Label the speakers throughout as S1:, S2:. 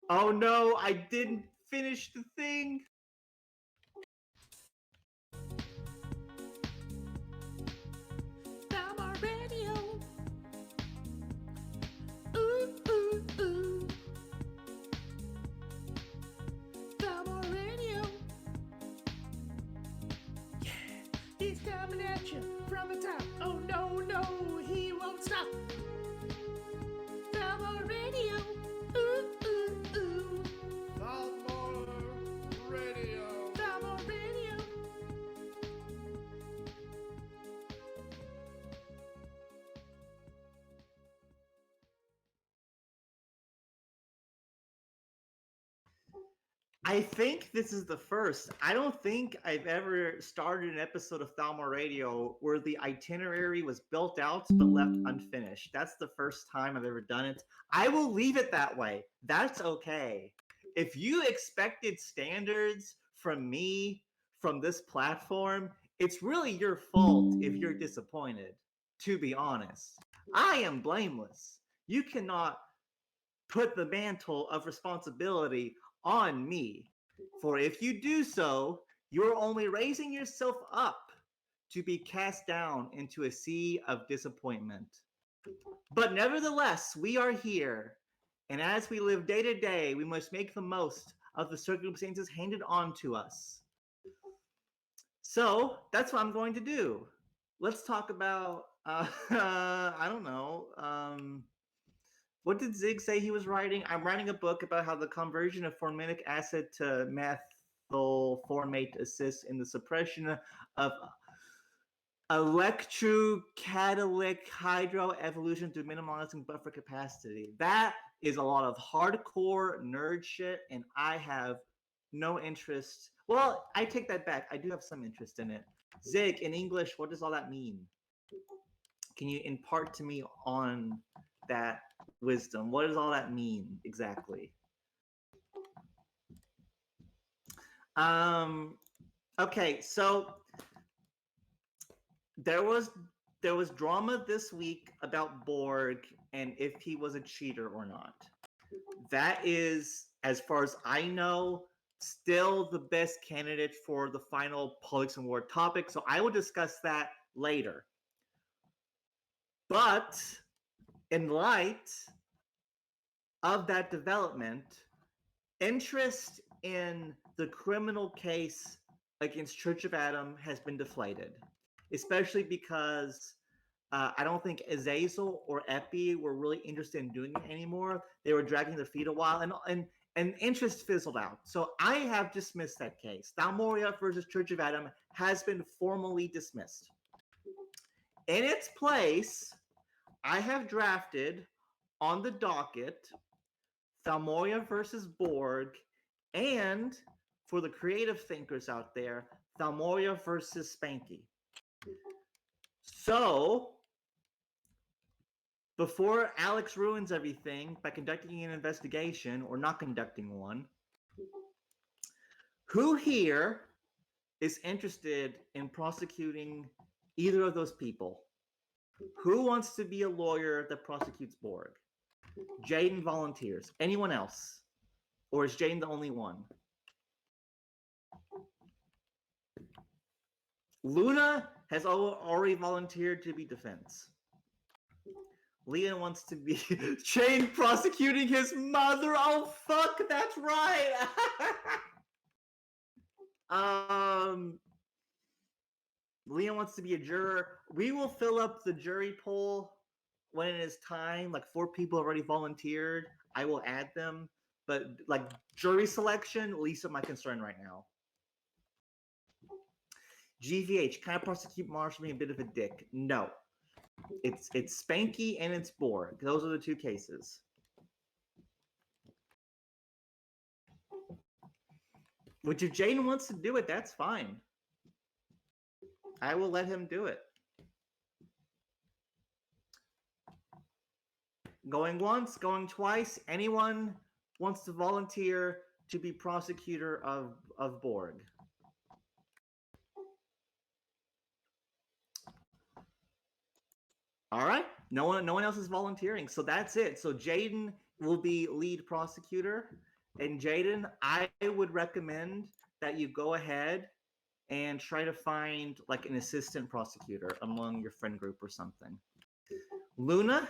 S1: Oh no, I didn't finish the thing.
S2: Thalmor Radio. Ooh, ooh, ooh. Thalmor Radio. Yeah, he's coming at you from the top. Oh no, no, he won't stop. Thalmor Radio. Ooh, ooh, ooh.
S3: Thalmor Radio.
S2: Thalmor Radio.
S1: I think this is the first. I don't think I've ever started an episode of Thalmor Radio where the itinerary was built out but left unfinished. That's the first time I've ever done it. I will leave it that way. That's okay. If you expected standards from me from this platform, it's really your fault if you're disappointed, to be honest. I am blameless. You cannot put the mantle of responsibility on me. For if you do so, you are only raising yourself up to be cast down into a sea of disappointment. But nevertheless, we are here, and as we live day to day, we must make the most of the circumstances handed on to us. So that's what I'm going to do. Let's talk about, I don't know, what did Zig say he was writing? I'm writing a book about how the conversion of formic acid to methyl formate assists in the suppression of electrocatalytic hydroevolution through minimizing buffer capacity. That is a lot of hardcore nerd shit, and I have no interest. Well, I take that back. I do have some interest in it. Zig, in English, what does all that mean? Can you impart to me on that wisdom? What does all that mean exactly? Um, okay, so there was drama this week about Borg and if he was a cheater or not. That is, as far as I know, still the best candidate for the final Pollux Award topic. So I will discuss that later. But in light of that development, interest in the criminal case against Church of Adam has been deflated, especially because I don't think Azazel or Epi were really interested in doing it anymore. They were dragging their feet a while, and interest fizzled out. So I have dismissed that case. Thalmoria versus Church of Adam has been formally dismissed. In its place, I have drafted on the docket Thalmoria versus Borg, and for the creative thinkers out there, Thalmoria versus Spanky. So, before Alex ruins everything by conducting an investigation or not conducting one, who here is interested in prosecuting either of those people? Who wants to be a lawyer that prosecutes Borg? Jaden volunteers. Anyone else? Or is Jaden the only one? Luna has already volunteered to be defense. Leon wants to be Shane prosecuting his mother. Oh fuck, that's right. um, Leon wants to be a juror. We will fill up the jury pool when it is time. Like 4 people already volunteered. I will add them. But like jury selection, least of my concern right now. GVH, can I prosecute Marshall being a bit of a dick? No. It's Spanky and it's Borg. Those are the 2 cases. Which if Jaden wants to do it, that's fine. I will let him do it. Going once, going twice. Anyone wants to volunteer to be prosecutor of Borg? All right. No one else is volunteering. So that's it. So Jaden will be lead prosecutor. And Jaden, I would recommend that you go ahead and try to find like an assistant prosecutor among your friend group or something. Luna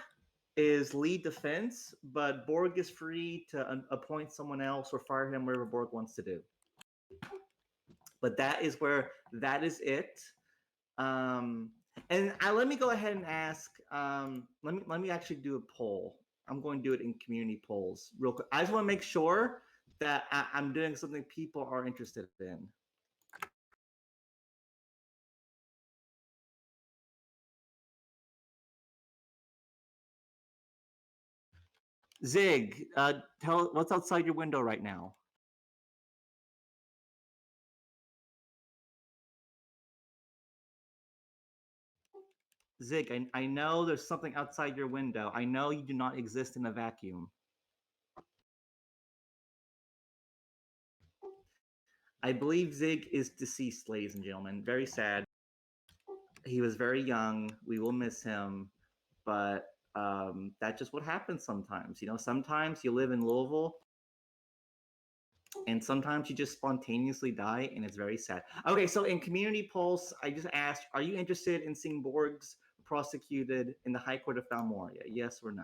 S1: is lead defense, but Borg is free to appoint someone else or fire him wherever Borg wants to do. But that is it. Um, and let me go ahead and ask. Let me actually do a poll. I'm going to do it in community polls real quick. I just want to make sure that I'm doing something people are interested in. Zig, tell what's outside your window right now. Zig, I know there's something outside your window. I know you do not exist in a vacuum. I believe Zig is deceased, ladies and gentlemen. Very sad. He was very young. We will miss him, but that's just what happens sometimes. You know, sometimes you live in Louisville, and sometimes you just spontaneously die, and it's very sad. Okay, so in community polls, I just asked, are you interested in seeing Borgs prosecuted in the High Court of Thalmor? Yes or no?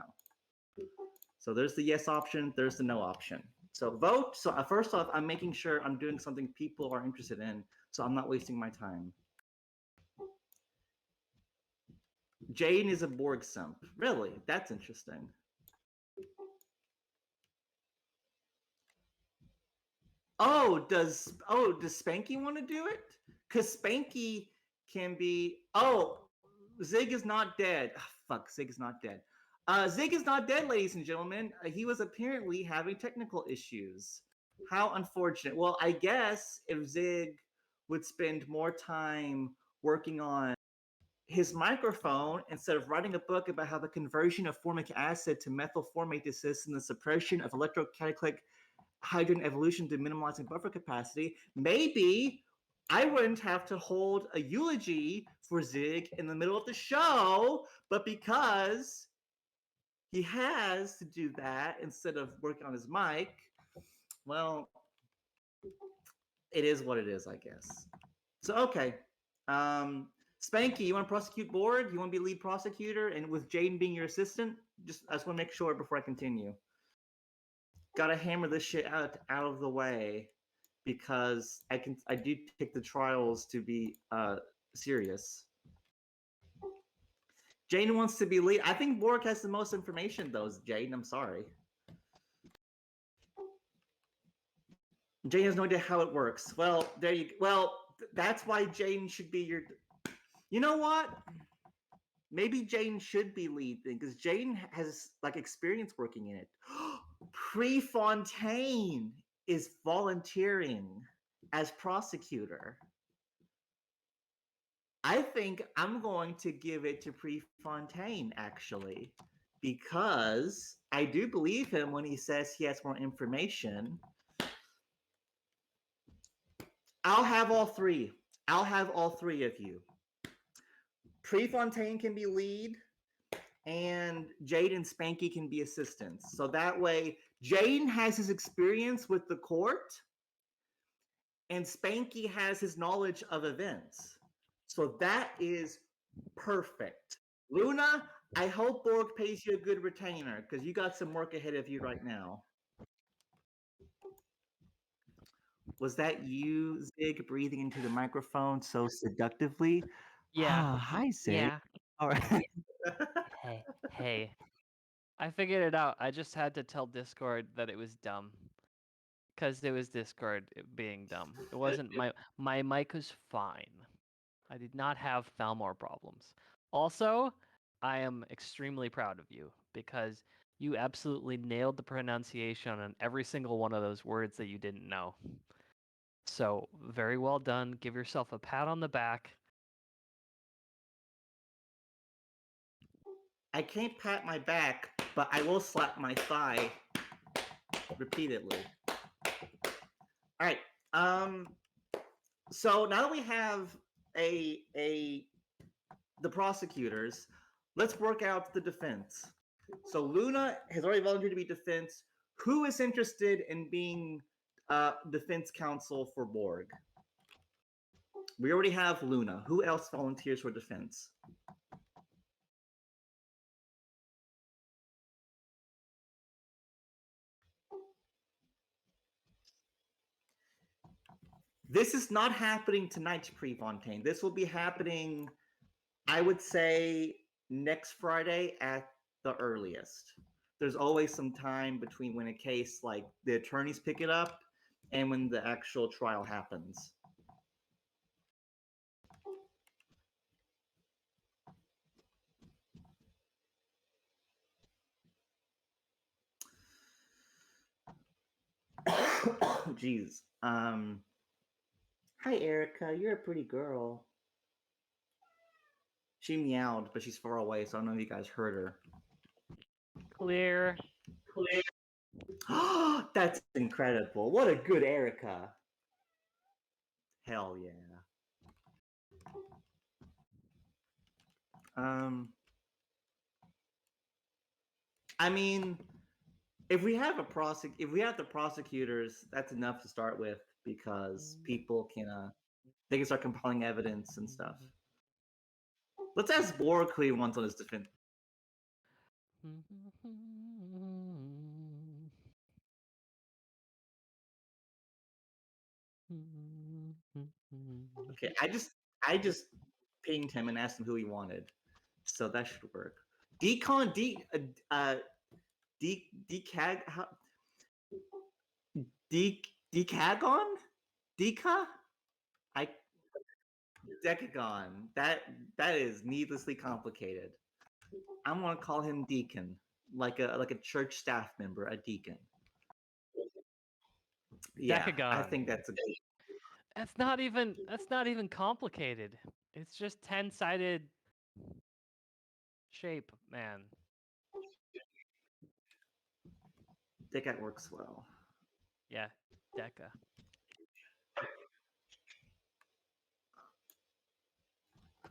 S1: So there's the yes option, there's the no option. So vote. So first off, I'm making sure I'm doing something people are interested in, so I'm not wasting my time. Jane is a Borg simp. Really? That's interesting. Does Spanky want to do it? Because Spanky can be. Oh, Zig is not dead. Oh, fuck, Zig is not dead. Zig is not dead, ladies and gentlemen. He was apparently having technical issues. How unfortunate. Well, I guess if Zig would spend more time working on his microphone instead of writing a book about how the conversion of formic acid to methylformate assists in the suppression of electrocatalytic hydrogen evolution to minimizing buffer capacity, maybe I wouldn't have to hold a eulogy for Zig in the middle of the show, but because he has to do that instead of working on his mic, well, it is what it is, I guess. So, okay. Spanky, you want to prosecute Borg? You want to be lead prosecutor? And with Jaden being your assistant? I just want to make sure before I continue. Gotta hammer this shit out of the way because I do take the trials to be serious. Jaden wants to be lead. I think Borg has the most information, though. Jaden, I'm sorry. Jaden has no idea how it works. Well, there you. Well, that's why Jaden should be your. You know what? Maybe Jaden should be lead thing because Jaden has like experience working in it. Prefontaine is volunteering as prosecutor. I think I'm going to give it to Prefontaine actually, because I do believe him when he says he has more information. I'll have all three. I'll have all three of you. Prefontaine can be lead, and Jade and Spanky can be assistants. So that way, Jaden has his experience with the court, and Spanky has his knowledge of events. So that is perfect. Luna, I hope Borg pays you a good retainer because you got some work ahead of you right now. Was that you, Zig, breathing into the microphone so seductively?
S4: Yeah.
S1: Hi, Zig.
S4: Yeah.
S1: All right.
S4: Hey. I figured it out. I just had to tell Discord that it was dumb. Because it was Discord being dumb. It wasn't my mic was fine. I did not have Thalmor problems. Also, I am extremely proud of you because you absolutely nailed the pronunciation on every single one of those words that you didn't know. So, very well done. Give yourself a pat on the back.
S1: I can't pat my back, but I will slap my thigh repeatedly. All right. So now that we have the prosecutors, let's work out the defense. So Luna has already volunteered to be defense. Who is interested in being defense counsel for Borg? We already have Luna. Who else volunteers for defense? This is not happening tonight, Prefontaine. This will be happening, I would say, next Friday at the earliest. There's always some time between when a case, like the attorneys pick it up and when the actual trial happens. Jeez. Hi, Erica. You're a pretty girl. She meowed, but she's far away, so I don't know if you guys heard her.
S4: Clear.
S1: That's incredible. What a good Erica. Hell yeah. I mean, if we have the prosecutors, that's enough to start with because people can they can start compiling evidence and stuff. Let's ask Borg who he wants on his defense. Okay, I just pinged him and asked him who he wanted, so that should work. Decon Decagon? Deca? Decagon. That is needlessly complicated. I'm gonna call him Deacon, like a church staff member, a deacon. Yeah,
S4: Decagon.
S1: I think that's a good.
S4: That's not even complicated. It's just 10-sided shape, man.
S1: Deca works well.
S4: Yeah, Deca.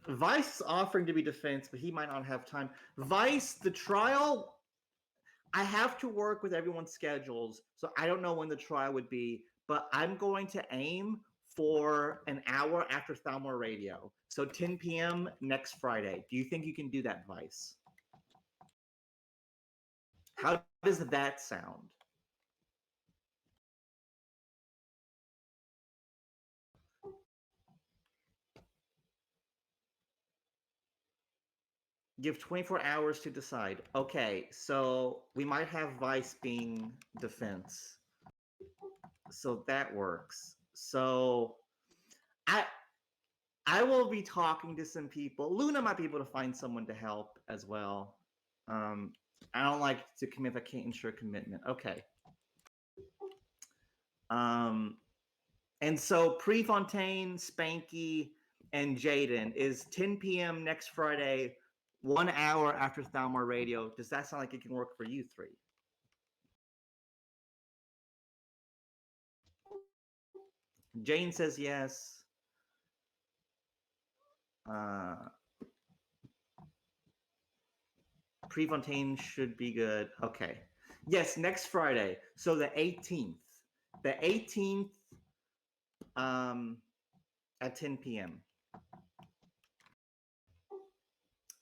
S1: Vice is offering to be defense, but he might not have time. Vice, the trial, I have to work with everyone's schedules, so I don't know when the trial would be, but I'm going to aim for an hour after Thalmor Radio. So 10 p.m. next Friday. Do you think you can do that, Vice? How does that sound? Give 24 hours to decide. Okay, so we might have Vice being defense. So that works. So I will be talking to some people. Luna might be able to find someone to help as well. I don't like to commit if I can't ensure commitment. Okay. And so Prefontaine, Spanky, and Jaden is 10 p.m. next Friday, 1 hour after Thalmor Radio. Does that sound like it can work for you three? Jane says yes. Prefontaine should be good. Okay. Yes, next Friday. So the 18th. The 18th at 10 p.m.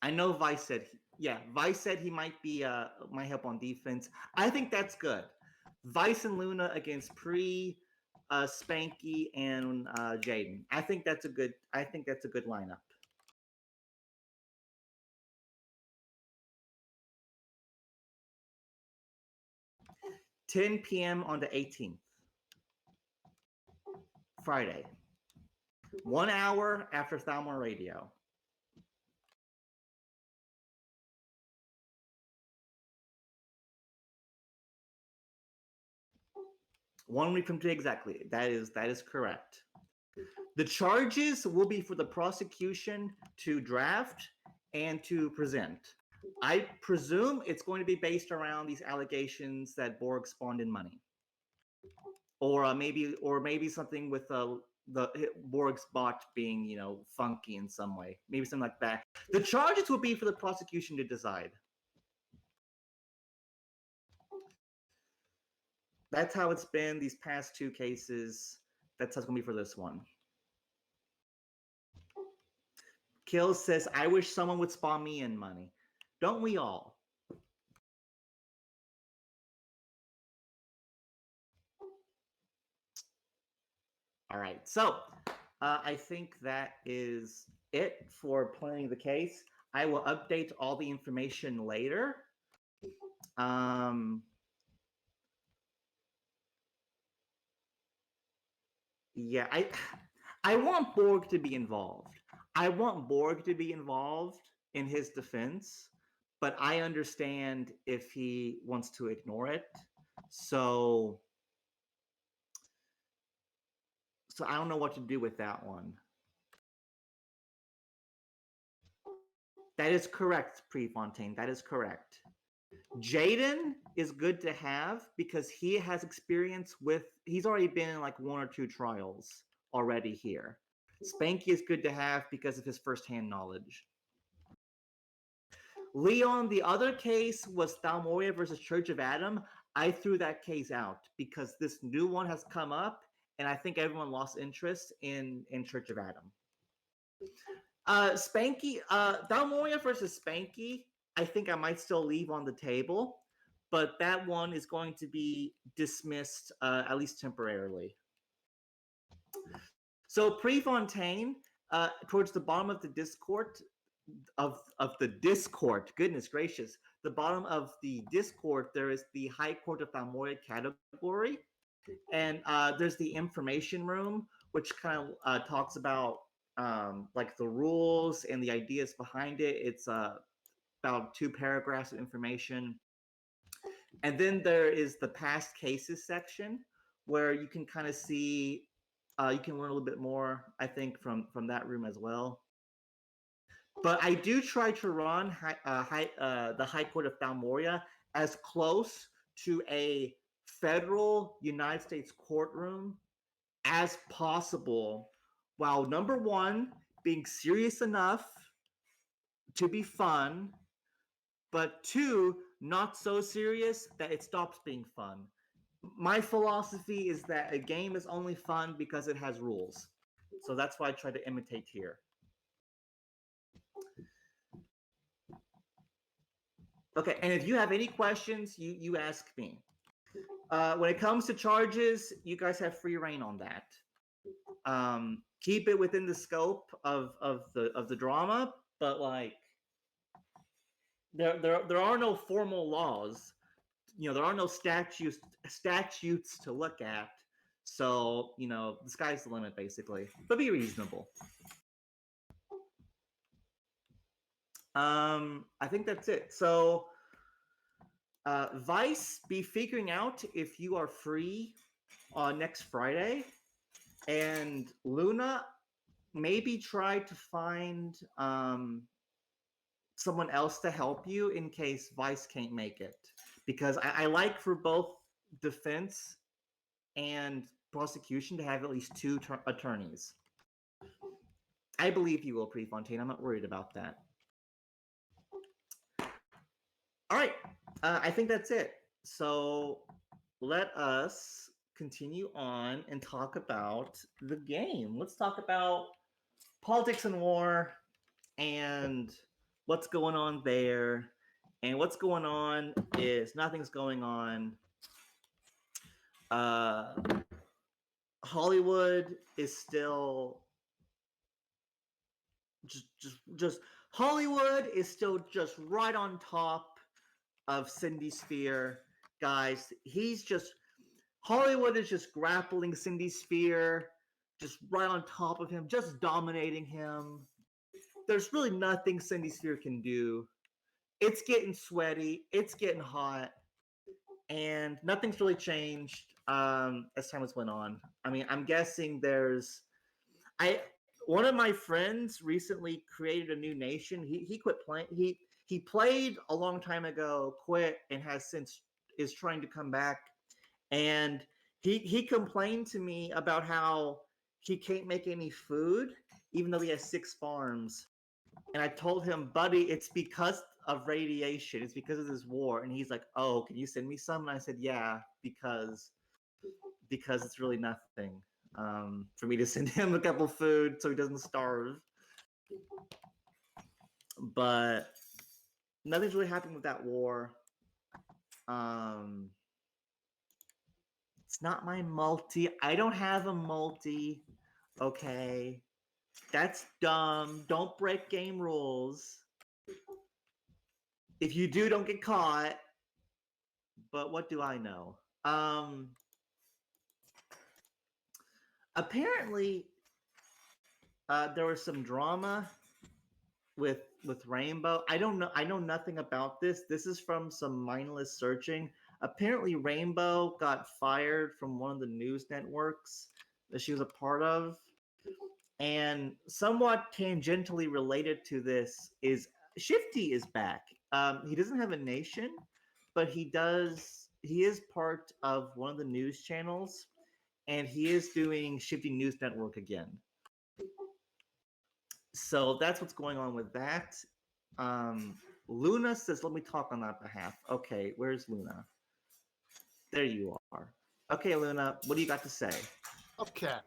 S1: I know Vice said Vice said he might be might help on defense. I think that's good. Vice and Luna against Spanky and Jaden. I think that's a good lineup. $10 p.m. on the 18th. Friday. 1 hour after Thalmor Radio. One week from today, exactly. That is correct. The charges will be for the prosecution to draft and to present. I presume it's going to be based around these allegations that Borg spawned in money, or maybe something with the Borg's bot being funky in some way, maybe something like that. The charges will be for the prosecution to decide. That's how it's been these past 2 cases. That's how it's gonna be for this one. Kill says, I wish someone would spawn me in money. Don't we all? All right, so I think that is it for playing the case. I will update all the information later. Yeah, I want Borg to be involved. I want Borg to be involved in his defense, but I understand if he wants to ignore it. So I don't know what to do with that one. That is correct, Prefontaine. That is correct. Jaden is good to have because he has experience with, he's already been in like 1 or 2 trials already here. Spanky is good to have because of his firsthand knowledge. Leon, the other case was Thalmor versus Church of Adam. I threw that case out because this new one has come up, and I think everyone lost interest in Church of Adam. Spanky, Thalmor versus Spanky, I think I might still leave on the table, but that one is going to be dismissed at least temporarily. So Prefontaine, towards the bottom of the Discord, goodness gracious, the bottom of the Discord, there is the High Court of Thalmor category, and there's the information room, which kind of talks about like the rules and the ideas behind it. It's about 2 paragraphs of information. And then there is the past cases section where you can kind of see, you can learn a little bit more, I think, from that room as well. But I do try to run the High Court of Thalmoria as close to a federal United States courtroom as possible, while number 1, being serious enough to be fun, but 2, not so serious that it stops being fun. My philosophy is that a game is only fun because it has rules. So that's why I try to imitate here. Okay, and if you have any questions, you ask me. When it comes to charges, you guys have free reign on that. Keep it within the scope of the drama, but like there are no formal laws. You know, there are no statutes to look at. So, you know, the sky's the limit, basically. But be reasonable. I think that's it. So, Vice, be figuring out if you are free next Friday. And Luna, maybe try to find someone else to help you in case Vice can't make it. Because I like for both defense and prosecution to have at least 2 attorneys. I believe you will, Prefontaine. I'm not worried about that. All right. I think that's it. So let us continue on and talk about the game. Let's talk about politics and war and what's going on there. And what's going on is nothing's going on. Hollywood is still just Hollywood is still just right on top of Cindy Sphere, guys. Hollywood is just grappling Cindy Sphere, just right on top of him, just dominating him. There's really nothing Cindy Sphere can do. It's getting sweaty, it's getting hot, and nothing's really changed as time has went on. I mean, I'm guessing one of my friends recently created a new nation. He quit playing. He played a long time ago, quit, and is trying to come back. And he complained to me about how he can't make any food, even though he has 6 farms. And I told him, buddy, it's because of radiation. It's because of this war. And he's like, oh, can you send me some? And I said, yeah, because because it's really nothing for me to send him a couple food so he doesn't starve. But nothing's really happening with that war. It's not my multi. I don't have a multi. Okay. That's dumb. Don't break game rules. If you do, don't get caught. But what do I know? Apparently, there was some drama with Rainbow. I don't know. I know nothing about this. This is from some mindless searching. Apparently, Rainbow got fired from one of the news networks that she was a part of. And somewhat tangentially related to this is Shifty is back. He doesn't have a nation, but he does. He is part of one of the news channels, and he is doing Shifty News Network again. So that's what's going on with that. Luna says, "Let me talk on that behalf." Okay, where's Luna? There you are. Okay, Luna, what do you got to say?
S3: Okay.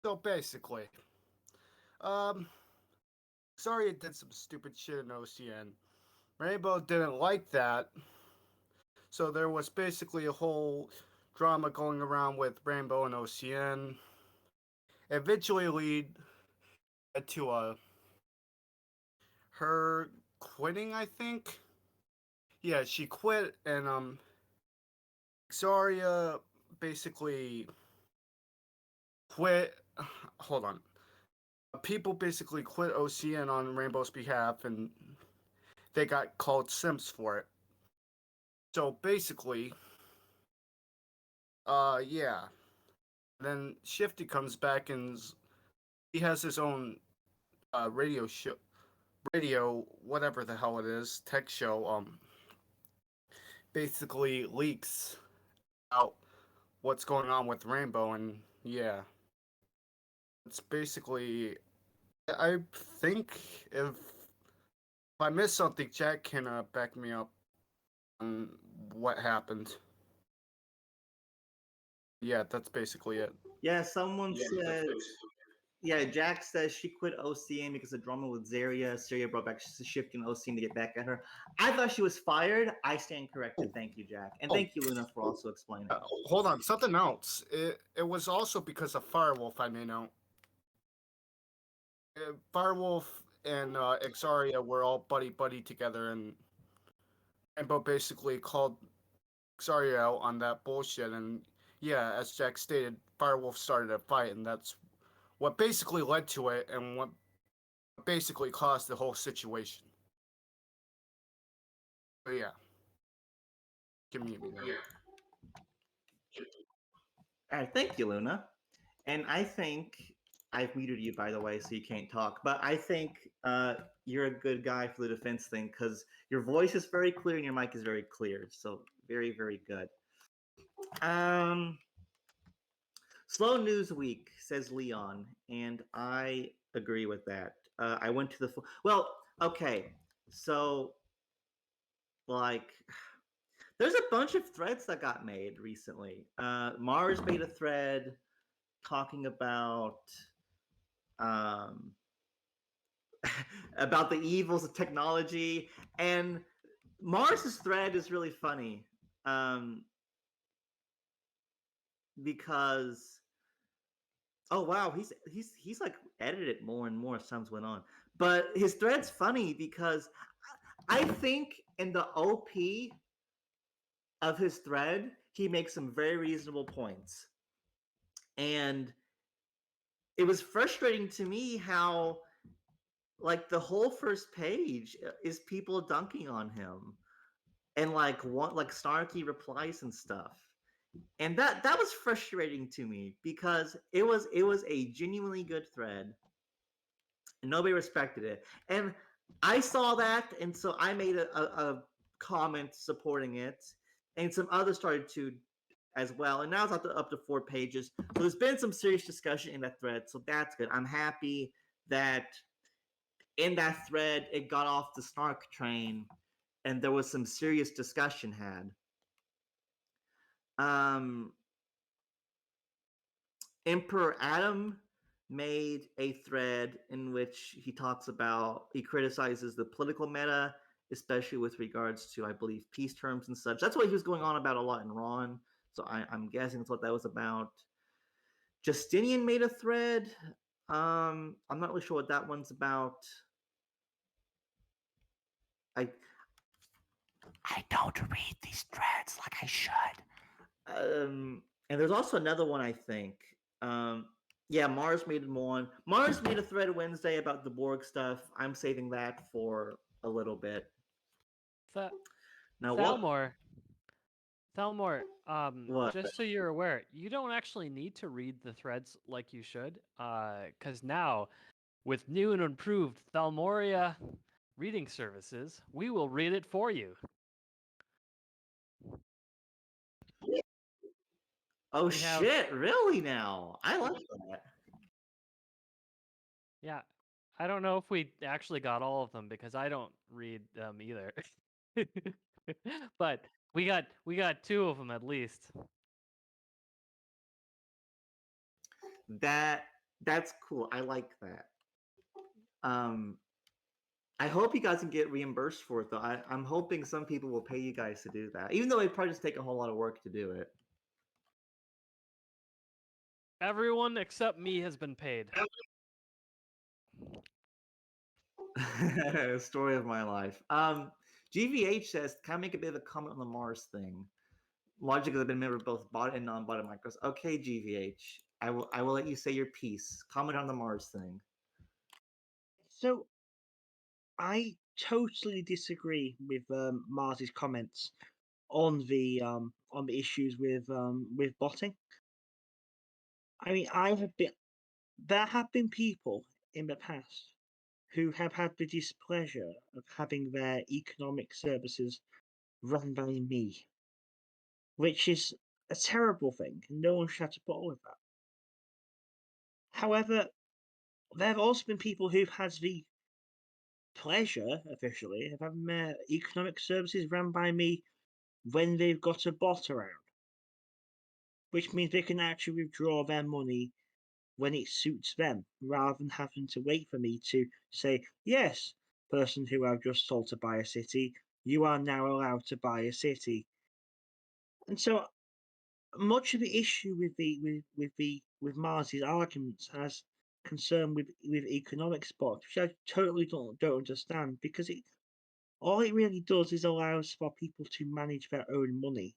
S3: So basically, sorry it did some stupid shit in OCN. Rainbow didn't like that. So there was basically a whole drama going around with Rainbow and OCN. Eventually led to her quitting, I think. Yeah, she quit, and Xaria basically quit. Hold on. People basically quit OCN on Rainbow's behalf, and they got called simps for it. So basically, yeah. Then Shifty comes back and he has his own radio show, whatever the hell it is, tech show. Basically leaks out what's going on with Rainbow, and yeah, it's basically. I think if I miss something, Jack can back me up on what happened. Yeah, that's basically it.
S1: Yeah, someone said. Yeah, Jack says she quit OCN because of drama with Zaria. Zaria brought back Shifty and OCN to get back at her. I thought she was fired. I stand corrected. Thank you, Jack. And thank you, Luna, for also explaining.
S3: Hold on, something else. It was also because of Firewolf, I may know. Firewolf and Xaria were all buddy together, and Rainbow basically called Xaria out on that bullshit. And yeah, as Jack stated, Firewolf started a fight, and that's what basically led to it, and what basically caused the whole situation. But yeah, give me.
S1: All right, thank you, Luna. And I think I've muted you, by the way, so you can't talk. But I think you're a good guy for the defense thing because your voice is very clear and your mic is very clear. So very, very good. Slow news week, says Leon, and I agree with that. I went to the okay. So like there's a bunch of threads that got made recently. Mars made a thread talking about about the evils of technology, and Mars's thread is really funny because oh wow, he's like edited it more and more as times went on. But his thread's funny because I think in the OP of his thread, he makes some very reasonable points. And it was frustrating to me how like the whole first page is people dunking on him and like snarky replies and stuff. And that was frustrating to me because it was a genuinely good thread. And nobody respected it. And I saw that, and so I made a comment supporting it, and some others started to as well. And now it's up to 4 pages. So there's been some serious discussion in that thread. So that's good. I'm happy that in that thread it got off the snark train, and there was some serious discussion had. Emperor Adam made a thread in which he criticizes the political meta, especially with regards to, I believe, peace terms and such. That's what he was going on about a lot in Ron. So I'm guessing that's what that was about. Justinian made a thread. I'm not really sure what that one's about. I don't read these threads like I should. And there's also another one, I think. Yeah, Mars made one. Mars made a thread Wednesday about the Borg stuff. I'm saving that for a little bit.
S4: Th-
S1: Now
S4: Thalmor,
S1: what?
S4: just so you're aware, you don't actually need to read the threads like you should, because now, with new and improved Thalmoria reading services, we will read it for you.
S1: Oh
S4: We have-
S1: shit! Really now? I like that.
S4: Yeah, I don't know if we actually got all of them because I don't read them either. But we got two of them at least.
S1: That's cool. I like that. I hope you guys can get reimbursed for it though. I'm hoping some people will pay you guys to do that, even though it'd probably just take a whole lot of work to do it.
S4: Everyone except me has been paid.
S1: Story of my life. GVH says, can I make a bit of a comment on the Mars thing? Logically, I've been a member of both bot and non-bot micros. Okay, GVH. I will let you say your piece. Comment on the Mars thing.
S2: So, I totally disagree with Mars's comments on the issues with botting. I mean, there have been people in the past who have had the displeasure of having their economic services run by me, which is a terrible thing. No one should have to put up with that. However, there have also been people who've had the pleasure, officially, of having their economic services run by me when they've got a bot around, which means they can actually withdraw their money when it suits them, rather than having to wait for me to say, yes, person who I've just told to buy a city, you are now allowed to buy a city. And so much of the issue with Mars's arguments has concern with economic spot, which I totally don't understand, because all it really does is allows for people to manage their own money.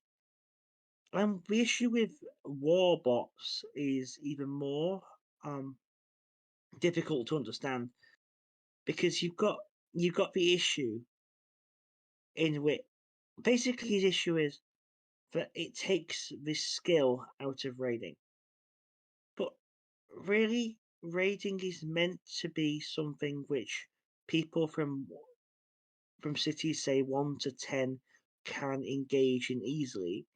S2: And the issue with war bots is even more difficult to understand, because you've got the issue in which basically his issue is that it takes the skill out of raiding. But really, raiding is meant to be something which people from cities, say 1 to 10, can engage in easily.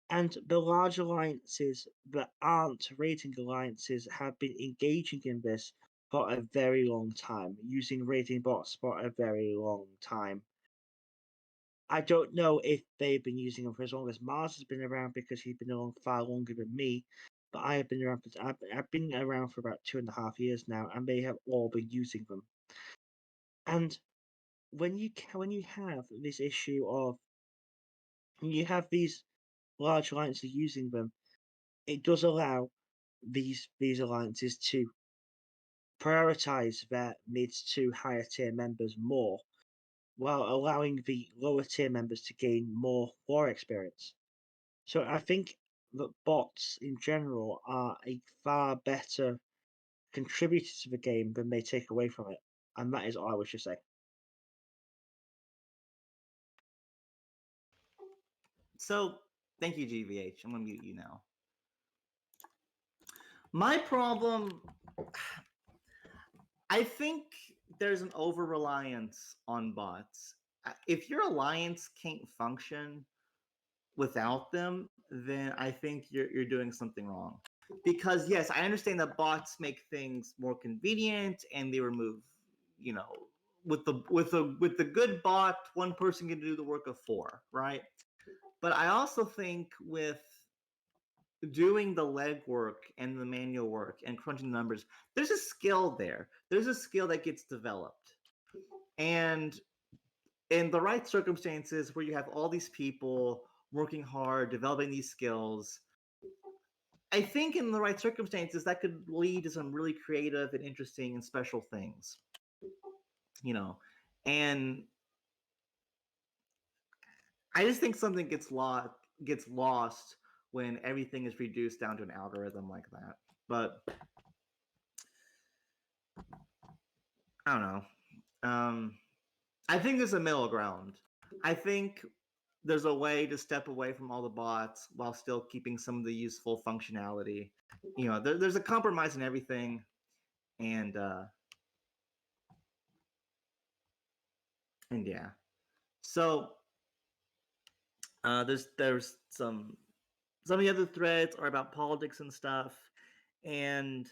S2: And the large alliances that aren't raiding alliances have been engaging in this for a very long time, using raiding bots for a very long time. I don't know if they've been using them for as long as Mars has been around, because he's been around far longer than me. But I have been around. I've been around for about 2.5 years now, and they have all been using them. And when you have this issue of you have these large alliances using them, it does allow these alliances to prioritize their mid to higher tier members more, while allowing the lower tier members to gain more war experience. So I think that bots in general are a far better contributor to the game than they take away from it. And that is all I wish to say.
S1: So, thank you, GVH. I'm gonna mute you now. My problem, I think there's an over reliance on bots. If your alliance can't function without them, then I think you're doing something wrong. Because yes, I understand that bots make things more convenient and they remove, you know, with the good bot, one person can do the work of four, right? But I also think with doing the legwork and the manual work and crunching the numbers, there's a skill there. There's a skill that gets developed. And in the right circumstances where you have all these people working hard, developing these skills, I think in the right circumstances that could lead to some really creative and interesting and special things. And I just think something gets lost when everything is reduced down to an algorithm like that. But I don't know. I think there's a middle ground. I think there's a way to step away from all the bots while still keeping some of the useful functionality. There's a compromise in everything, and yeah. So there's some of the other threads are about politics and stuff, and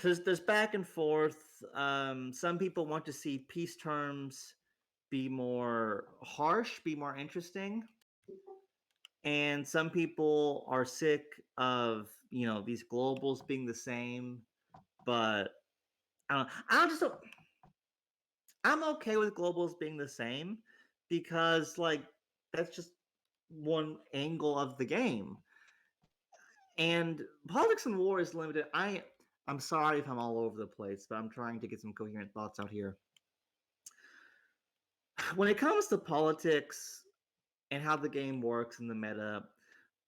S1: there's back and forth. Some people want to see peace terms be more harsh, be more interesting, and some people are sick of these globals being the same. But I'm okay with globals being the same because that's just one angle of the game. And politics and war is limited. I'm sorry if I'm all over the place, but I'm trying to get some coherent thoughts out here. When it comes to politics and how the game works in the meta,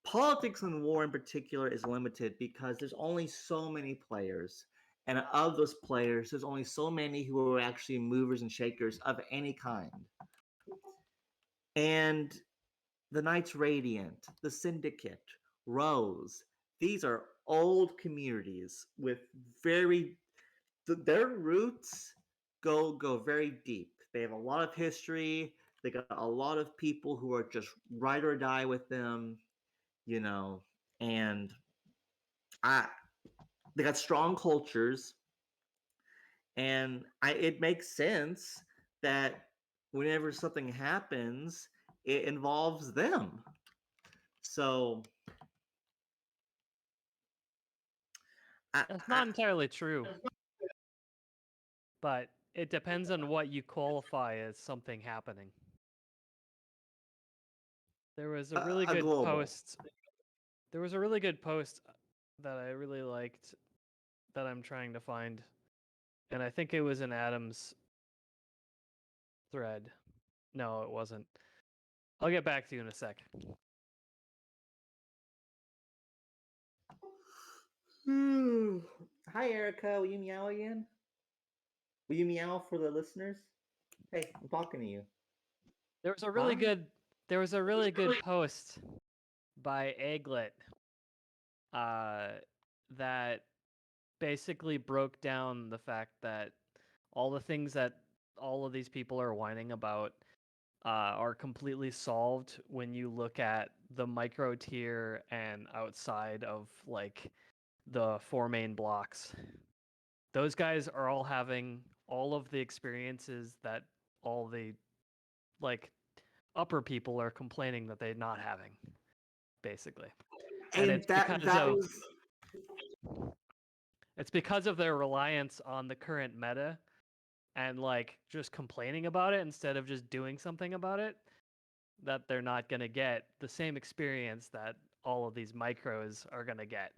S1: politics and war in particular is limited because there's only so many players. And of those players, there's only so many who are actually movers and shakers of any kind. And the Knights Radiant, the Syndicate, Rose, these are old communities with their roots go very deep. They have a lot of history. They got a lot of people who are just ride or die with them, and they got strong cultures, and it makes sense that whenever something happens, it involves them. So
S4: That's not entirely true, but it depends on what you qualify as something happening. There was a really good post. There was a really good post that I really liked that I'm trying to find, and I think it was in Adam's thread. No, it wasn't. I'll get back to you in a sec.
S1: Hi, Erica. Will you meow again? Will you meow for the listeners? Hey, I'm talking to you.
S4: There was a really good post by Egglet that basically broke down the fact that all the things that all of these people are whining about are completely solved when you look at the micro tier and outside of the 4 main blocks. Those guys are all having all of the experiences that all the upper people are complaining that they're not having, basically. And it's because of their reliance on the current meta and just complaining about it instead of just doing something about it, that they're not going to get the same experience that all of these micros are going to get.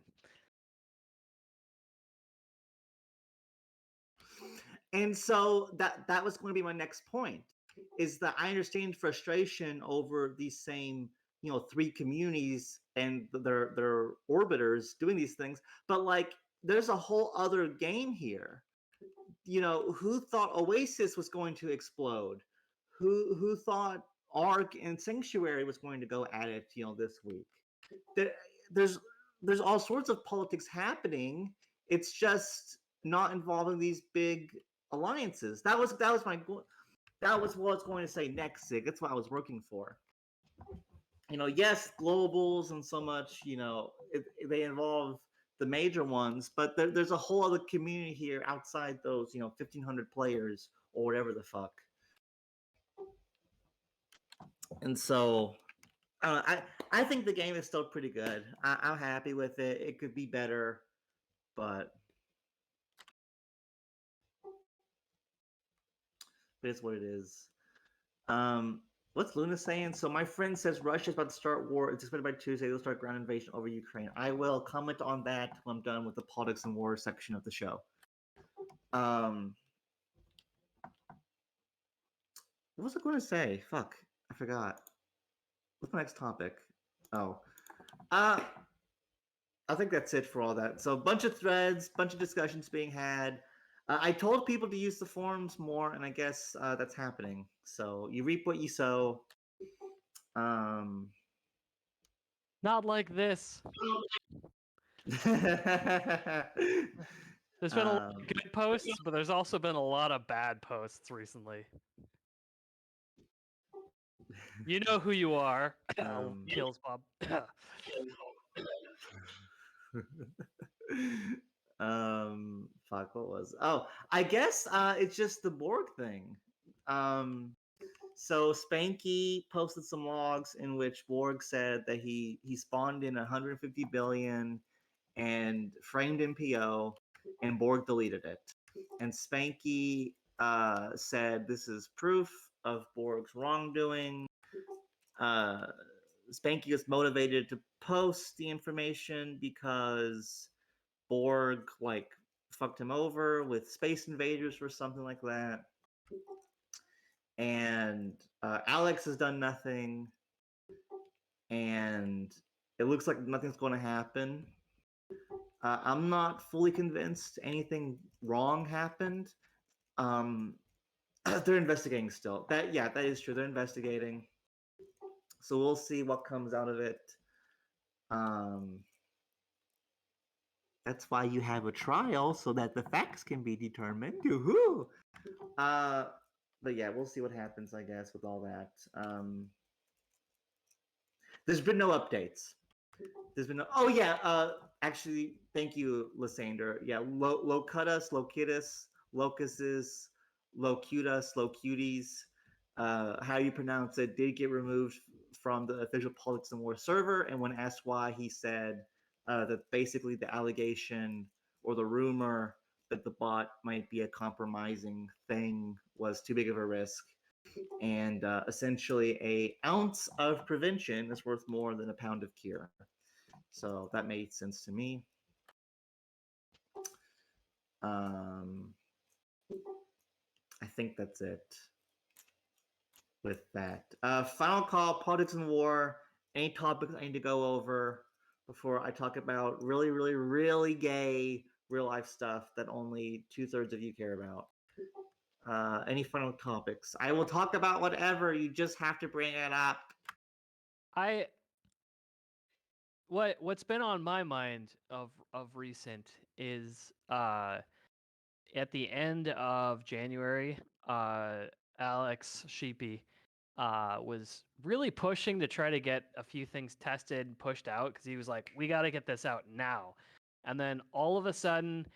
S1: And so that was going to be my next point, is that I understand frustration over these same 3 communities and their orbiters doing these things, but there's a whole other game here. Who thought Oasis was going to explode? Who thought Ark and Sanctuary was going to go at it this week? There's all sorts of politics happening. It's just not involving these big alliances. That was what I was going to say next, Zig. That's what I was working for. Yes, globals and so much, they involve the major ones, but there's a whole other community here outside those, 1,500 players or whatever the fuck. And so I think the game is still pretty good. I'm happy with it. It could be better, but it's what it is. What's Luna saying? So my friend says Russia's about to start war. It's expected by Tuesday they'll start ground invasion over Ukraine. I will comment on that when I'm done with the politics and war section of the show. What was I going to say? Fuck, I forgot. What's the next topic? Oh, I think that's it for all that. So a bunch of threads, bunch of discussions being had. I told people to use the forums more, and I guess that's happening. So you reap what you sow.
S4: Not like this. There's been a lot of good posts, but there's also been a lot of bad posts recently. You know who you are. Kills Bob.
S1: Fuck, what was? Oh, I guess it's just the Borg thing. So Spanky posted some logs in which Borg said that he spawned in 150 billion and framed MPO, and Borg deleted it. And Spanky said this is proof of Borg's wrongdoing. Spanky was motivated to post the information because Borg like fucked him over with Space Invaders or something like that. And Alex has done nothing, and it looks like nothing's going to happen. I'm not fully convinced anything wrong happened. They're investigating still. That is true. They're investigating. So we'll see what comes out of it. That's why you have a trial so that the facts can be determined. Woohoo! But yeah, we'll see what happens, I guess, with all that. There's been no updates. There's been no. Oh yeah. Actually, thank you, Lysander. Yeah, Locutus, Locutus, Locuses, Locutus, Locuties. How you pronounce it did get removed from the official Politics and War server, and when asked why, he said that basically the allegation or the rumor that the bot might be a compromising thing was too big of a risk, and essentially a ounce of prevention is worth more than a pound of cure. So that made sense to me. I think that's it with that. Final call, politics and war. Any topics I need to go over before I talk about really, really, really gay real life stuff that only 2/3 of you care about? Any final topics? I will talk about whatever. You just have to bring it up.
S4: What's been on my mind of recent is at the end of January, Alex Sheepy was really pushing to try to get a few things tested and pushed out because he was like, we got to get this out now. And then all of a sudden,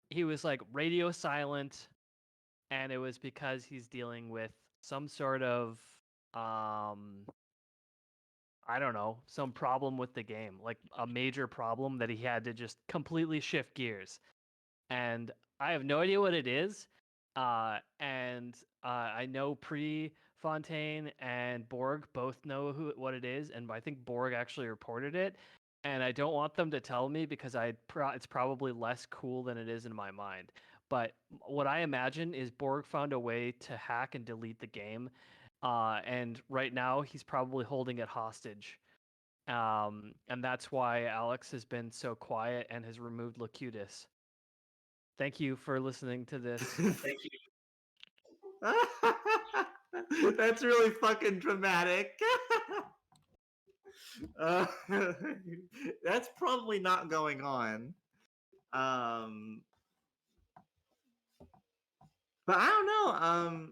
S4: he was like radio silent, and it was because he's dealing with some sort of I don't know, some problem with the game, like a major problem that he had to just completely shift gears. And I have no idea what it is. And I know Fontaine and Borg both know what it is, and I think Borg actually reported it. And I don't want them to tell me because it's probably less cool than it is in my mind. But what I imagine is Borg found a way to hack and delete the game. And right now he's probably holding it hostage. And that's why Alex has been so quiet and has removed Locutus. Thank you for listening to this.
S1: Thank you. That's really fucking dramatic. That's probably not going on. But I don't know.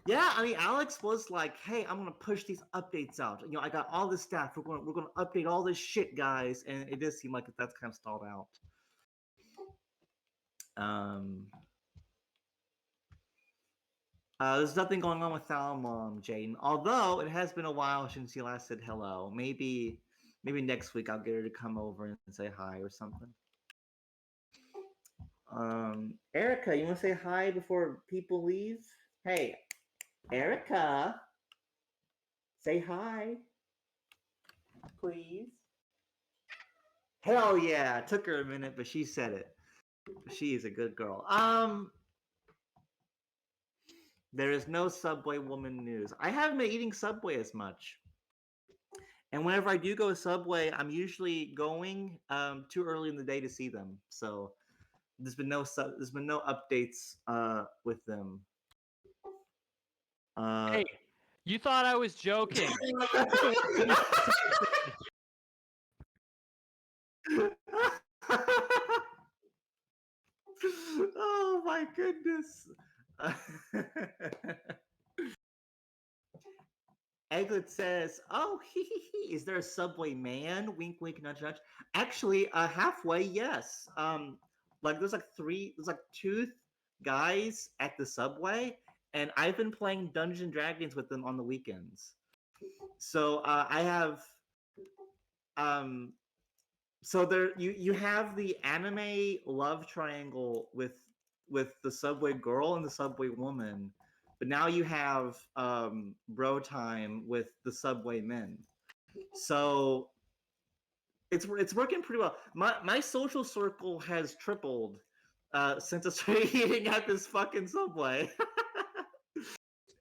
S1: Yeah, I mean, Alex was like, "Hey, I'm gonna push these updates out. I got all this stuff. We're gonna update all this shit, guys." And it does seem like that's kind of stalled out. There's nothing going on with Thalmor, Jaden. Although it has been a while since you last said hello. Maybe next week I'll get her to come over and say hi or something. Erica, you want to say hi before people leave? Hey, Erica, say hi, please. Hell yeah! It took her a minute, but she said it. She is a good girl. There is no Subway woman news. I haven't been eating Subway as much. And whenever I do go to Subway, I'm usually going too early in the day to see them. So there's been no updates with them.
S4: Hey, you thought I was joking.
S1: Oh my goodness. Egglet says, "Oh, is there a Subway man? Wink, wink, nudge, nudge." Actually, halfway, yes. Like there's like two guys at the Subway, and I've been playing Dungeons and Dragons with them on the weekends. So I have, so there you have the anime love triangle with the Subway girl and the Subway woman. But now you have bro time with the Subway men. So it's working pretty well. My social circle has tripled since I started eating at this fucking Subway.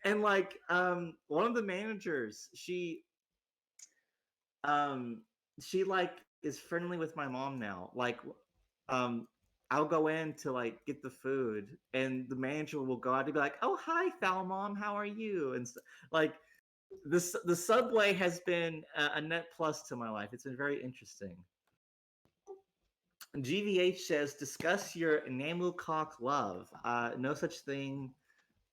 S1: And like one of the managers, she like is friendly with my mom now. Like I'll go in to like get the food, and the manager will go out and be like, "Oh, hi, Thalmor, how are you?" And like the Subway has been a net plus to my life. It's been very interesting. GVH says, "Discuss your Namukok love. No such thing.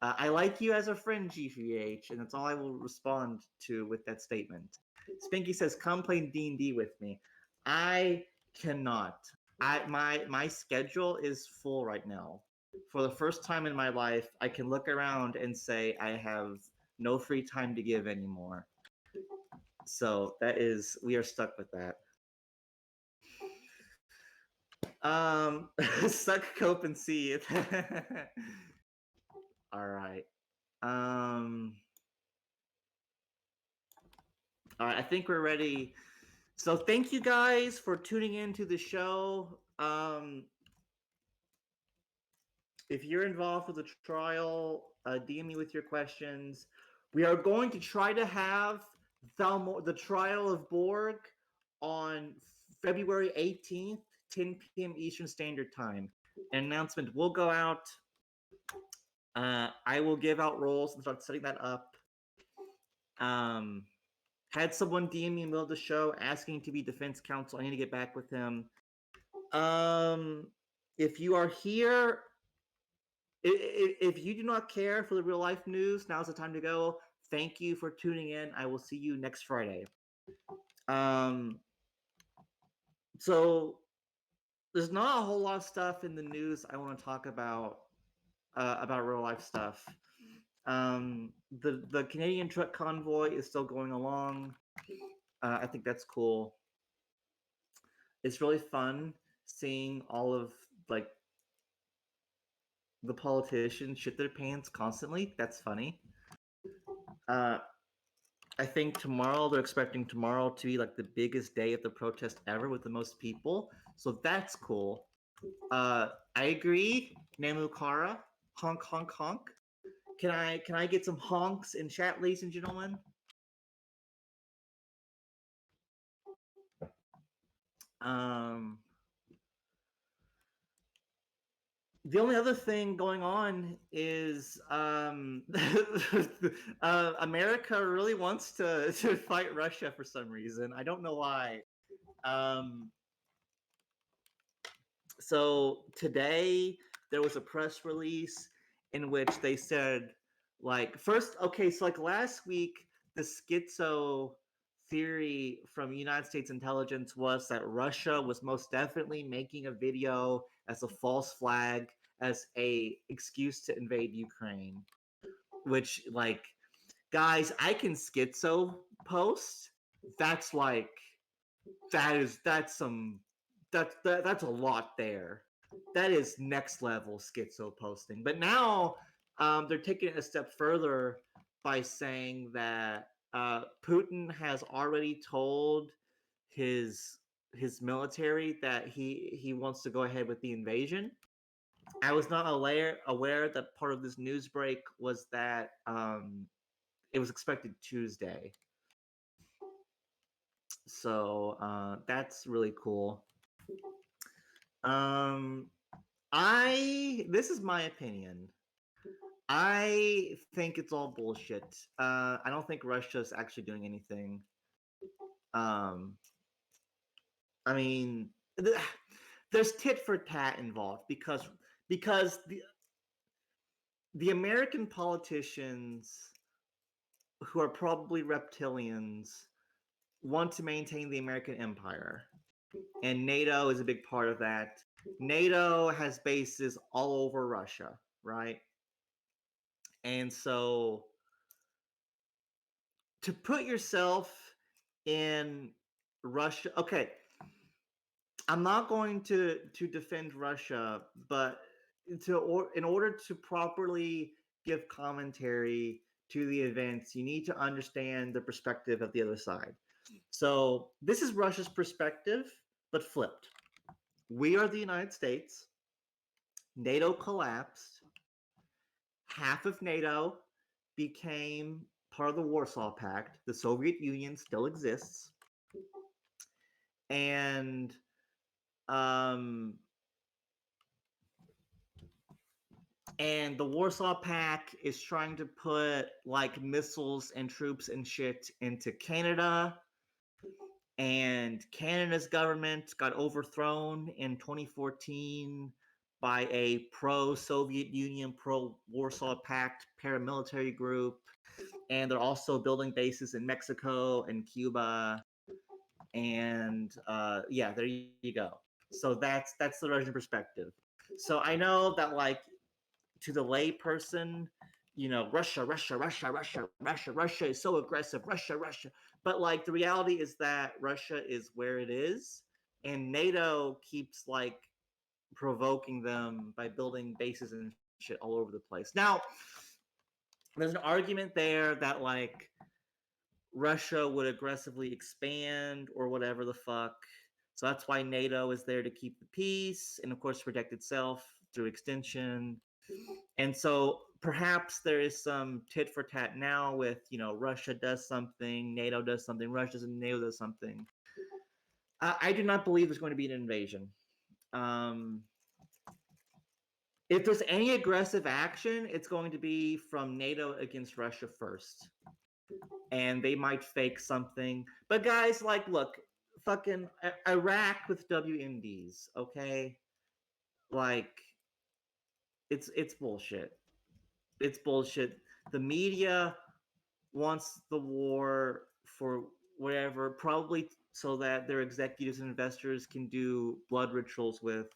S1: I like you as a friend, GVH, and that's all I will respond to with that statement." Spinky says, "Come play D&D with me." I cannot. My schedule is full right now. For the first time in my life, I can look around and say I have no free time to give anymore. So we are stuck with that. Suck, cope, and see it. All right. All right, I think we're ready. So thank you guys for tuning in to the show. If you're involved with the trial, DM me with your questions. We are going to try to have the trial of Borg on February 18th, 10 p.m. Eastern Standard Time. An announcement will go out. I will give out roles and start setting that up. Had someone DM me in the middle of the show asking to be defense counsel. I need to get back with him. If you are here, if you do not care for the real life news, now's the time to go. Thank you for tuning in. I will see you next Friday. So there's not a whole lot of stuff in the news I want to talk about real life stuff. The Canadian truck convoy is still going along. I think that's cool. It's really fun seeing all of like the politicians shit their pants constantly. That's funny. I think they're expecting tomorrow to be like the biggest day of the protest ever with the most people. So that's cool. I agree, Namukara. Honk, honk, honk. Can I get some honks in chat, ladies and gentlemen? The only other thing going on is America really wants to fight Russia for some reason. I don't know why. So today there was a press release in which they said, like, first, okay, so like last week, the schizo theory from United States intelligence was that Russia was most definitely making a video as a false flag, as a excuse to invade Ukraine. which like guys, I can schizo post. That's like that's a lot there. That is next level schizo posting. But now they're taking it a step further by saying that Putin has already told his military that he wants to go ahead with the invasion. I was not aware that part of this news break was that it was expected Tuesday. So that's really cool. This is my opinion. I think it's all bullshit. I don't think Russia's actually doing anything. I mean, there's tit for tat involved because the American politicians who are probably reptilians want to maintain the American empire. And NATO is a big part of that. NATO has bases all over Russia, right? And so to put yourself in Russia, okay, I'm not going to defend Russia, but in order to properly give commentary to the events, you need to understand the perspective of the other side. So this is Russia's perspective, but flipped. We are the United States. NATO collapsed. Half of NATO became part of the Warsaw Pact. The Soviet Union still exists. And the Warsaw Pact is trying to put like missiles and troops and shit into Canada. And Canada's government got overthrown in 2014 by a pro-Soviet Union, pro-Warsaw Pact paramilitary group. And they're also building bases in Mexico and Cuba. And yeah, there you go. So that's the Russian perspective. So I know that like to the lay person, you know, Russia is so aggressive, Russia. But like the reality is that Russia is where it is, and NATO keeps like provoking them by building bases and shit all over the place. Now, there's an argument there that like Russia would aggressively expand or whatever the fuck. So that's why NATO is there to keep the peace and of course protect itself through extension. And so perhaps there is some tit for tat now with, you know, Russia does something, NATO does something, Russia and NATO does something. I do not believe there's going to be an invasion. If there's any aggressive action, it's going to be from NATO against Russia first. And they might fake something. But guys, like, look, fucking Iraq with WMDs, okay? Like, it's bullshit. It's bullshit. The media wants the war for whatever, probably so that their executives and investors can do blood rituals with.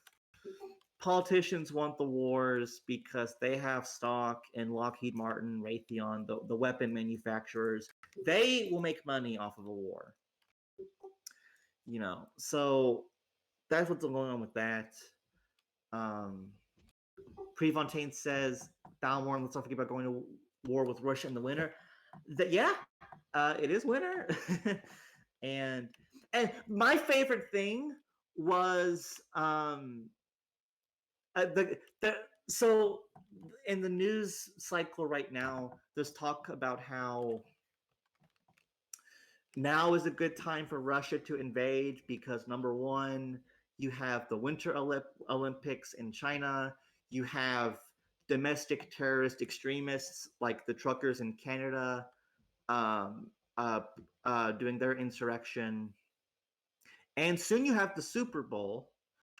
S1: Politicians want the wars because they have stock in Lockheed Martin, Raytheon, the weapon manufacturers. They will make money off of a war. You know, so that's what's going on with that. Prefontaine says, Thalmor, let's not forget about going to war with Russia in the winter. Yeah, it is winter. and my favorite thing was so in the news cycle right now, there's talk about how now is a good time for Russia to invade because number one, you have the Winter Olympics in China. You have domestic terrorist extremists like the truckers in Canada doing their insurrection. And soon you have the Super Bowl.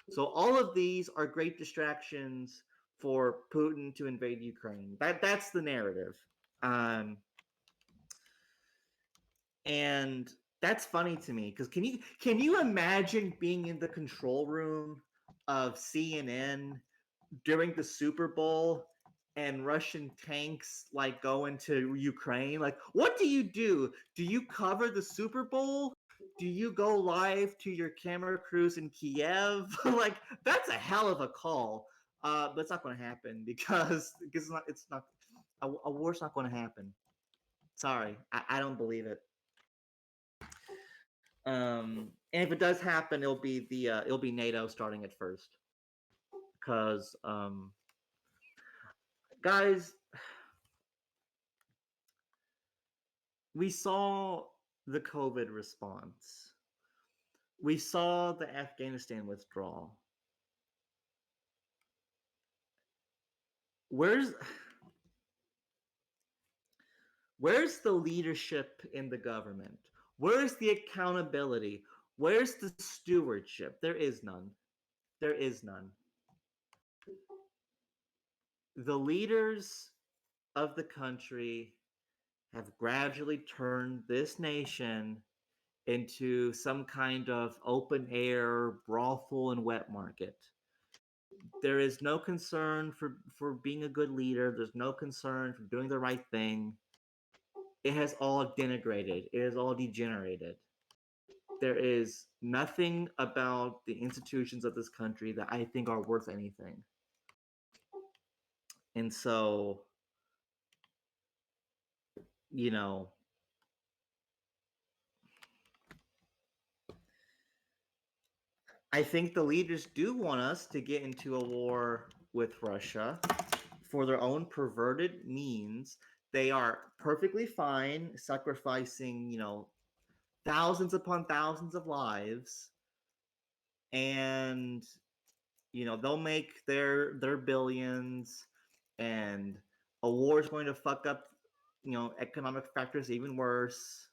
S1: So all of these are great distractions for Putin to invade Ukraine. That's the narrative. And that's funny to me because can you imagine being in the control room of CNN during the Super Bowl and Russian tanks like go into Ukraine. Like, what do you do? Do you cover the Super Bowl? Do you go live to your camera crews in Kiev? Like, that's a hell of a call. But it's not going to happen because it's not a war's not going to happen. Sorry, I don't believe it. And if it does happen, it'll be NATO starting it first, because guys, we saw the COVID response. We saw the Afghanistan withdrawal. Where's the leadership in the government? Where's the accountability? Where's the stewardship? There is none. There is none. The leaders of the country have gradually turned this nation into some kind of open air brothel and wet market. There is no concern for being a good leader. There's no concern for doing the right thing. It has all denigrated. It has all degenerated. There is nothing about the institutions of this country that I think are worth anything. And so, you know, I think the leaders do want us to get into a war with Russia for their own perverted means. They are perfectly fine sacrificing, thousands upon thousands of lives, and they'll make their billions, and a war is going to fuck up economic factors even worse,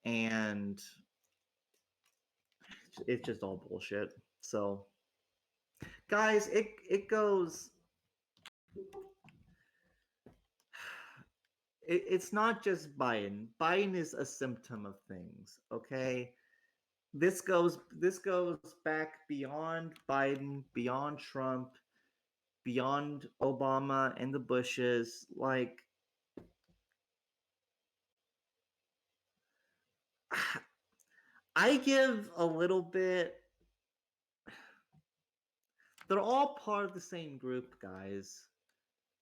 S1: and it's just all bullshit. So guys, it goes, it's not just Biden. Biden is a symptom of things, okay? This goes back beyond Biden, beyond Trump, beyond Obama and the Bushes. Like, I give a little bit. They're all part of the same group, guys,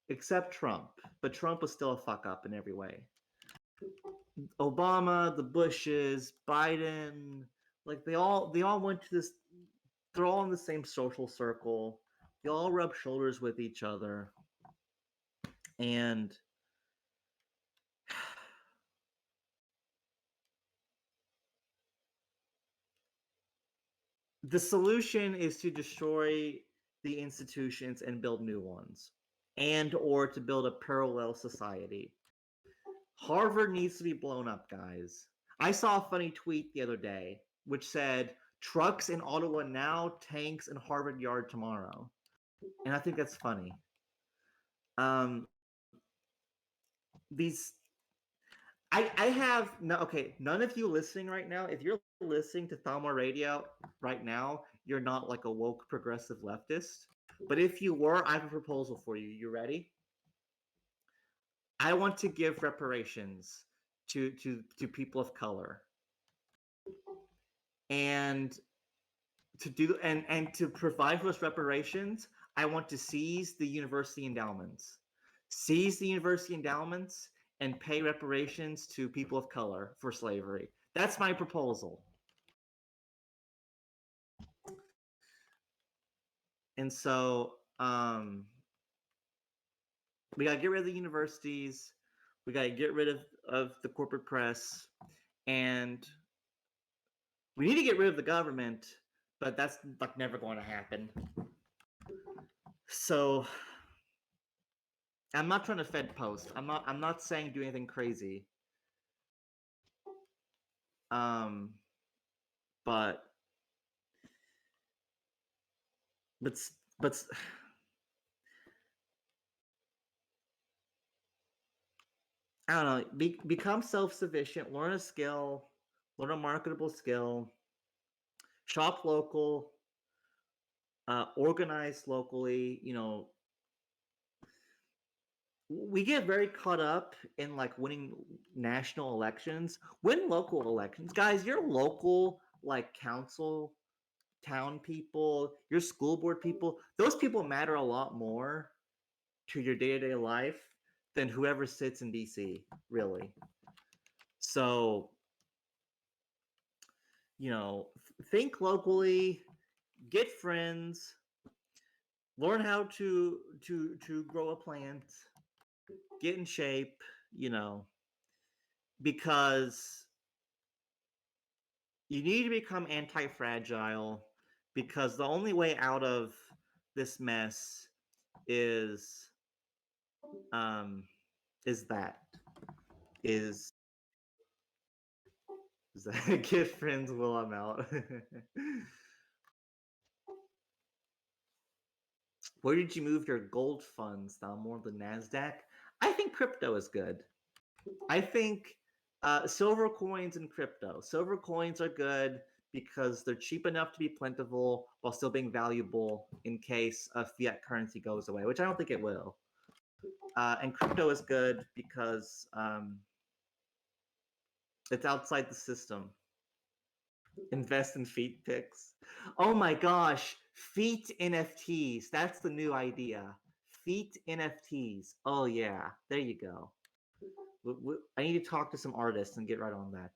S1: except Trump. But Trump was still a fuck up in every way. Obama, the Bushes, Biden, like they all went to this. They're all in the same social circle. They all rub shoulders with each other, and the solution is to destroy the institutions and build new ones, and or to build a parallel society. Harvard needs to be blown up, guys. I saw a funny tweet the other day which said, trucks in Ottawa now, tanks in Harvard Yard tomorrow. And I think that's funny. These I have no, okay, none of you listening right now, if you're listening to Thalmor Radio right now, you're not like a woke progressive leftist. But if you were, I have a proposal for you. You ready? I want to give reparations to people of color. And to do and to provide for those reparations, I want to seize the university endowments. Seize the university endowments and pay reparations to people of color for slavery. That's my proposal. And so we gotta get rid of the universities, we gotta get rid of the corporate press, and we need to get rid of the government, but that's like never going to happen. So I'm not trying to Fed post. I'm not saying do anything crazy. But I don't know. Become self-sufficient. Learn a skill. Learn a marketable skill. Shop local. Organize locally. we get very caught up in like winning national elections. Win local elections, guys. Your local like council, town people, your school board people. Those people matter a lot more to your day-to-day life than whoever sits in DC. Really. So, think locally, get friends, learn how to grow a plant, get in shape, because you need to become anti-fragile, because the only way out of this mess is um is that is that get friends while I'm out. Where did you move your gold funds, Thalmor? The NASDAQ? I think crypto is good. I think silver coins and crypto. Silver coins are good because they're cheap enough to be plentiful while still being valuable in case a fiat currency goes away, which I don't think it will. And crypto is good because it's outside the system. Invest in feet pics. Oh my gosh, feet NFTs. That's the new idea. Feet NFTs. Oh yeah, there you go. I need to talk to some artists and get right on that.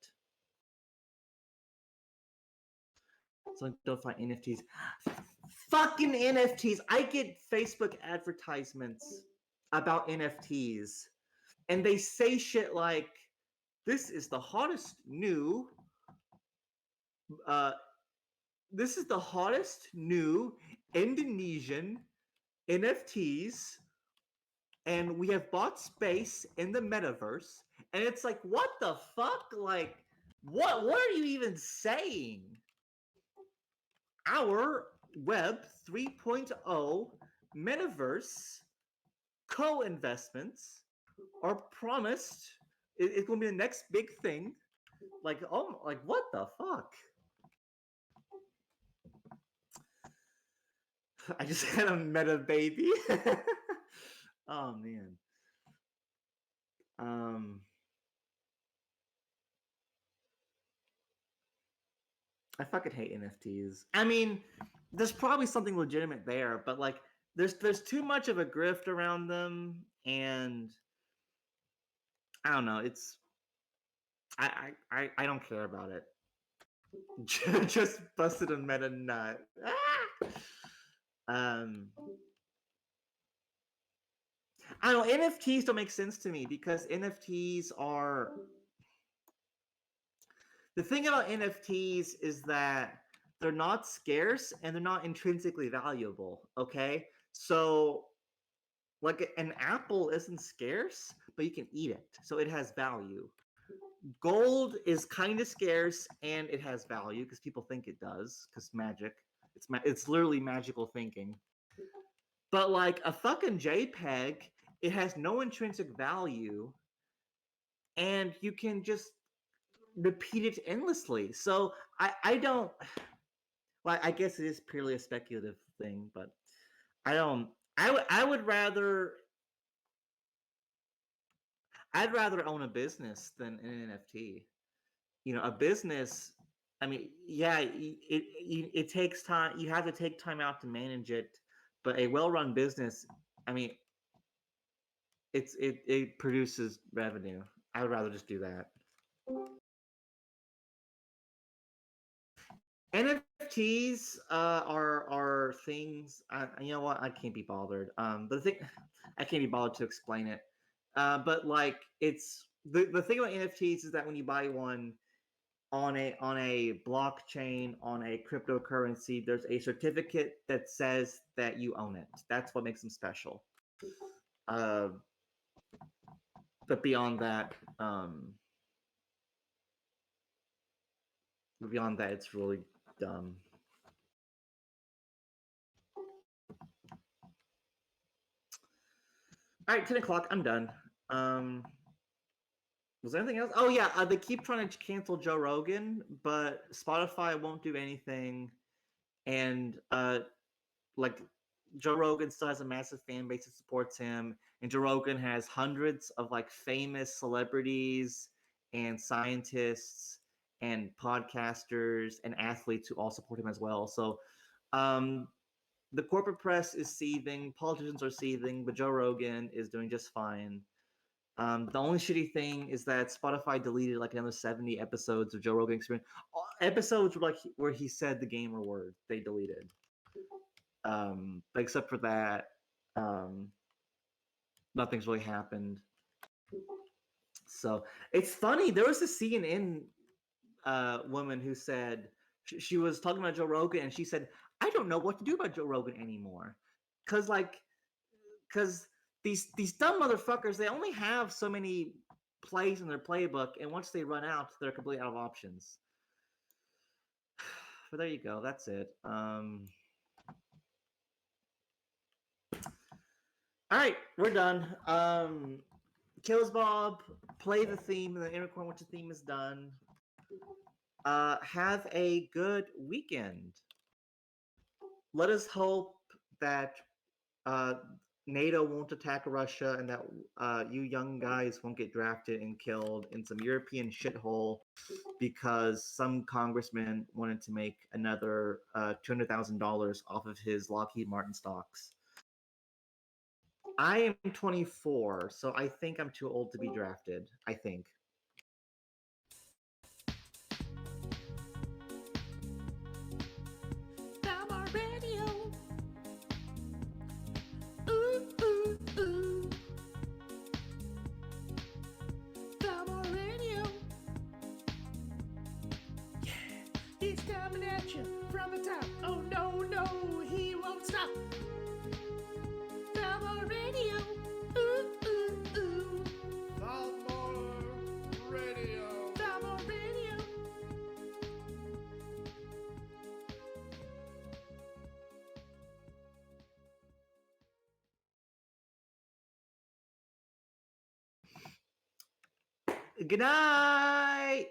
S1: So I don't find NFTs. Fucking NFTs. I get Facebook advertisements about NFTs, and they say shit like, "This is the hottest new Indonesian NFTs, and we have bought space in the metaverse." And it's like, what the fuck? Like, what are you even saying? Our Web 3.0 metaverse co-investments are promised. It's going to be the next big thing. Like, oh, like what the fuck? I just had a meta baby. Oh man. I fucking hate NFTs. I mean, there's probably something legitimate there, but like, there's too much of a grift around them, and I don't know. It's I don't care about it. Just busted a meta nut. I don't know. NFTs don't make sense to me because NFTs are. The thing about NFTs is that they're not scarce and they're not intrinsically valuable. Okay, so like an apple isn't scarce, but you can eat it, so it has value. Gold is kind of scarce and it has value because people think it does because magic. It's literally magical thinking. But like a fucking JPEG, it has no intrinsic value, and you can just repeat it endlessly. So I don't. Well, I guess it is purely a speculative thing, but I don't. I would rather. I'd rather own a business than an NFT. A business. I mean, yeah, it takes time. You have to take time out to manage it, but a well-run business, I mean, it produces revenue. I would rather just do that. NFTs are things. You know what? I can't be bothered. The thing, I can't be bothered to explain it. But like, it's the thing about NFTs is that when you buy one on a blockchain, on a cryptocurrency, there's a certificate that says that you own it. That's what makes them special. But beyond that, it's really dumb. All right, 10 o'clock. I'm done. Was there anything else? Oh yeah, they keep trying to cancel Joe Rogan, but Spotify won't do anything, and like Joe Rogan still has a massive fan base that supports him, and Joe Rogan has hundreds of like famous celebrities and scientists and podcasters and athletes who all support him as well. So um, the corporate press is seething, politicians are seething, but Joe Rogan is doing just fine. The only shitty thing is that Spotify deleted like another 70 episodes of Joe Rogan Experience. Episodes were like where he said the gamer word, they deleted. But except for that, nothing's really happened. So it's funny. There was a CNN woman who said she was talking about Joe Rogan, and she said, "I don't know what to do about Joe Rogan anymore, cause these dumb motherfuckers, they only have so many plays in their playbook, and once they run out, they're completely out of options." But there you go. That's it. All right, we're done. Kills Bob, play the theme in the inner corner once the theme is done. Have a good weekend. Let us hope that NATO won't attack Russia and that you young guys won't get drafted and killed in some European shithole because some congressman wanted to make another $200,000 off of his Lockheed Martin stocks. I am 24, so I think I'm too old to be drafted. I think.
S5: Thalmor Radio. Ooh, ooh, ooh. Thalmor Radio. Yeah, he's coming at you from the top. Oh no, no, he won't stop. Thalmor Radio. Ooh, ooh, ooh.
S3: Thalmor Radio.
S5: Thalmor Radio.
S1: Good night.